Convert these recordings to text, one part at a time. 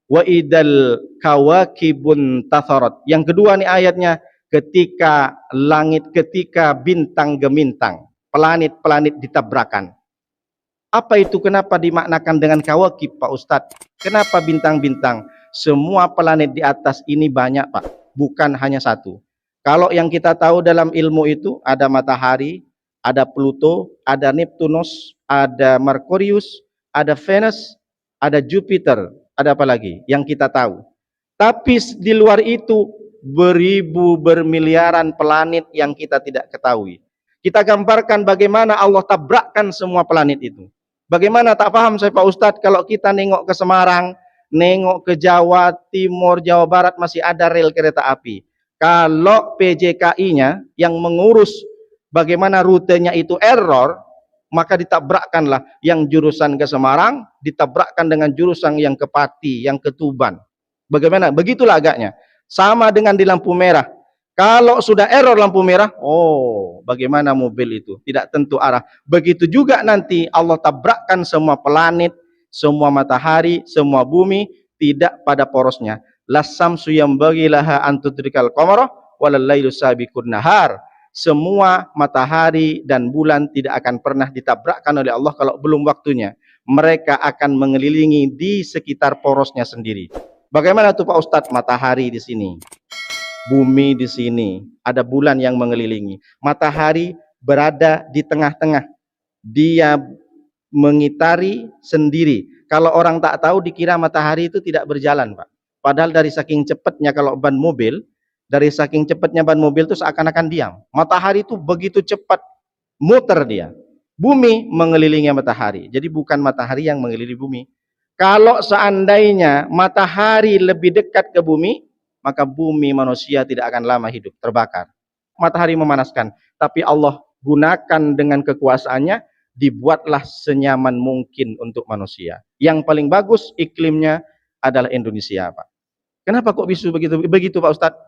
wa idal kawakibun tatharat. Yang kedua nih ayatnya, ketika langit, ketika bintang gemintang, planet-planet ditabrakan. Apa itu? Kenapa dimaknakan dengan kawakib, Pak Ustadz? Kenapa bintang-bintang? Semua planet di atas ini banyak, Pak, bukan hanya satu. Kalau yang kita tahu dalam ilmu itu ada matahari, ada Pluto, ada Neptunus, ada Merkurius, ada Venus, ada Jupiter, ada apa lagi yang kita tahu. Tapi di luar itu beribu bermiliaran planet yang kita tidak ketahui. Kita gambarkan bagaimana Allah tabrakkan semua planet itu. Bagaimana tak paham saya Pak Ustadz kalau kita nengok ke Semarang, nengok ke Jawa Timur, Jawa Barat masih ada rel kereta api. Kalau PJKI-nya yang mengurus bagaimana rutenya itu error, maka ditabrakkanlah yang jurusan ke Semarang, ditabrakkan dengan jurusan yang ke Pati, yang ke Tuban. Bagaimana? Begitulah agaknya. Sama dengan di lampu merah. Kalau sudah error lampu merah, oh, bagaimana mobil itu? Tidak tentu arah. Begitu juga nanti Allah tabrakkan semua planet, semua matahari, semua bumi, tidak pada porosnya. Las-samsu yanbaghi laha an tudrikal qamara walal lailu sabiqun nahar. Semua matahari dan bulan tidak akan pernah ditabrakkan oleh Allah kalau belum waktunya. Mereka akan mengelilingi di sekitar porosnya sendiri. Bagaimana tuh Pak Ustadz? Matahari di sini, bumi di sini, ada bulan yang mengelilingi. Matahari berada di tengah-tengah. Dia mengitari sendiri. Kalau orang tak tahu dikira matahari itu tidak berjalan, Pak. Padahal dari saking cepatnya kalau ban mobil, dari saking cepatnya ban mobil itu seakan-akan diam. Matahari itu begitu cepat muter dia. Bumi mengelilingi matahari. Jadi bukan matahari yang mengelilingi bumi. Kalau seandainya matahari lebih dekat ke bumi, maka bumi manusia tidak akan lama hidup, terbakar. Matahari memanaskan, tapi Allah gunakan dengan kekuasaannya, dibuatlah senyaman mungkin untuk manusia. Yang paling bagus iklimnya adalah Indonesia, Pak. Kenapa kok bisa begitu Pak Ustadz?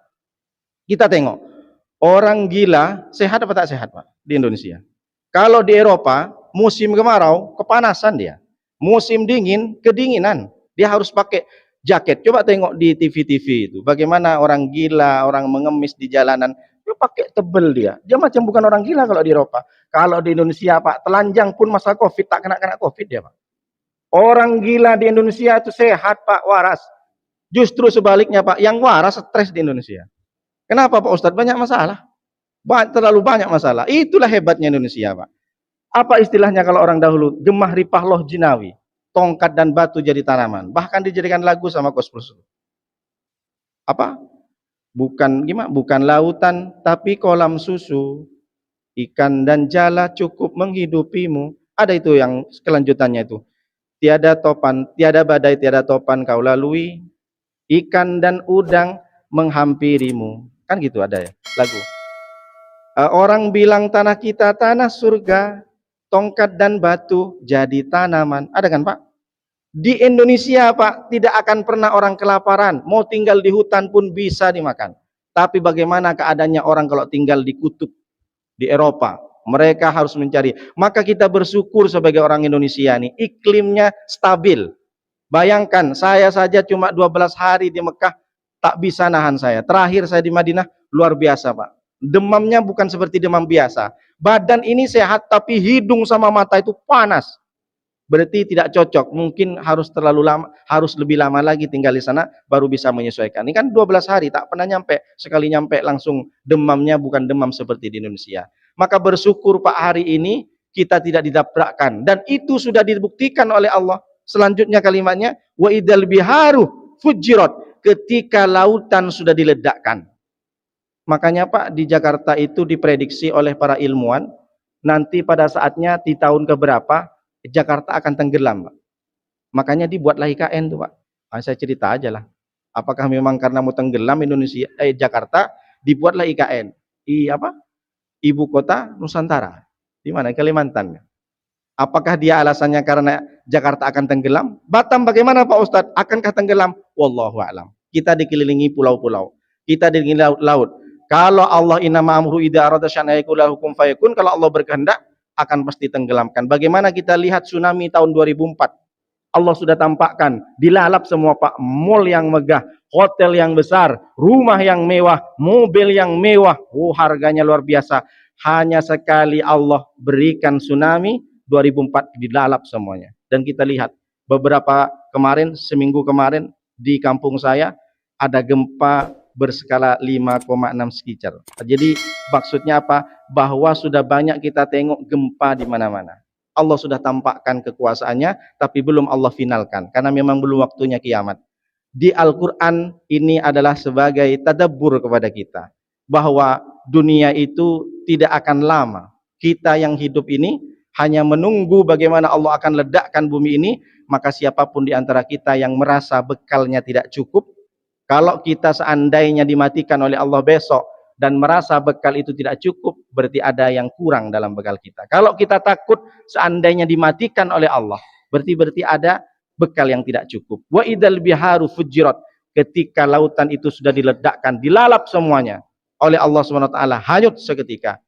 Kita tengok, orang gila sehat apa tak sehat, Pak, di Indonesia? Kalau di Eropa, musim kemarau, kepanasan dia. Musim dingin, kedinginan. Dia harus pakai jaket. Coba tengok di TV-TV itu. Bagaimana orang gila, orang mengemis di jalanan. Dia pakai tebel dia. Dia macam bukan orang gila kalau di Eropa. Kalau di Indonesia, Pak, telanjang pun masa COVID, tak kena COVID dia, Pak. Orang gila di Indonesia itu sehat, Pak, waras. Justru sebaliknya, Pak, yang waras stres di Indonesia. Kenapa, Pak Ustadz? Banyak masalah. Terlalu banyak masalah. Itulah hebatnya Indonesia, Pak. Apa istilahnya kalau orang dahulu? Gemah ripah loh jinawi. Tongkat dan batu jadi tanaman. Bahkan dijadikan lagu sama Kos Plus. Apa? Bukan lautan, tapi kolam susu. Ikan dan jala cukup menghidupimu. Ada itu yang kelanjutannya itu. Tiada topan, tiada badai, tiada topan kau lalui. Ikan dan udang menghampirimu. Kan gitu ada ya lagu. Orang bilang tanah kita tanah surga. Tongkat dan batu jadi tanaman. Ada kan Pak? Di Indonesia Pak, tidak akan pernah orang kelaparan. Mau tinggal di hutan pun bisa dimakan. Tapi bagaimana keadaannya orang kalau tinggal di kutub, di Eropa? Mereka harus mencari. Maka kita bersyukur sebagai orang Indonesia nih, iklimnya stabil. Bayangkan, saya saja cuma 12 hari di Mekah, tak bisa nahan saya. Terakhir saya di Madinah, luar biasa Pak. Demamnya bukan seperti demam biasa. Badan ini sehat tapi hidung sama mata itu panas. Berarti tidak cocok. Mungkin harus terlalu lama, harus lebih lama lagi tinggal di sana baru bisa menyesuaikan. Ini kan 12 hari tak pernah nyampe. Sekali nyampe langsung demamnya bukan demam seperti di Indonesia. Maka bersyukur Pak hari ini kita tidak didaprakkan dan itu sudah dibuktikan oleh Allah. Selanjutnya kalimatnya wa idal biharu fujirat, ketika lautan sudah diledakkan. Makanya Pak, di Jakarta itu diprediksi oleh para ilmuwan, nanti pada saatnya di tahun keberapa, Jakarta akan tenggelam Pak. Makanya dibuatlah IKN tuh Pak. Saya cerita aja lah. Apakah memang karena mau tenggelam Jakarta, dibuatlah IKN. Ibu kota Nusantara. Di mana? Kalimantan. Apakah dia alasannya karena Jakarta akan tenggelam? Batam bagaimana Pak Ustadz? Akankah tenggelam? Wallahu a'lam. Kita dikelilingi pulau-pulau. Kita dikelilingi laut. Kalau Allah innama amru idza arada syai'an yaqulu lahu kun fayakun, kalau Allah berkehendak akan pasti tenggelamkan. Bagaimana kita lihat tsunami tahun 2004? Allah sudah tampakkan, dilalap semua Pak, mall yang megah, hotel yang besar, rumah yang mewah, mobil yang mewah, harganya luar biasa. Hanya sekali Allah berikan tsunami, 2004 dilalap semuanya. Dan kita lihat, beberapa kemarin, seminggu kemarin, di kampung saya, ada gempa berskala 5,6 Richter. Jadi maksudnya apa? Bahwa sudah banyak kita tengok gempa di mana-mana. Allah sudah tampakkan kekuasaannya, tapi belum Allah finalkan, karena memang belum waktunya kiamat. Di Al-Quran ini adalah sebagai tadabbur kepada kita, bahwa dunia itu tidak akan lama. Kita yang hidup ini hanya menunggu bagaimana Allah akan ledakkan bumi ini. Maka siapapun di antara kita yang merasa bekalnya tidak cukup, kalau kita seandainya dimatikan oleh Allah besok, dan merasa bekal itu tidak cukup, berarti ada yang kurang dalam bekal kita. Kalau kita takut seandainya dimatikan oleh Allah, berarti ada bekal yang tidak cukup. Wa idal biharu fujirat, ketika lautan itu sudah diledakkan, dilalap semuanya oleh Allah SWT, hanyut seketika.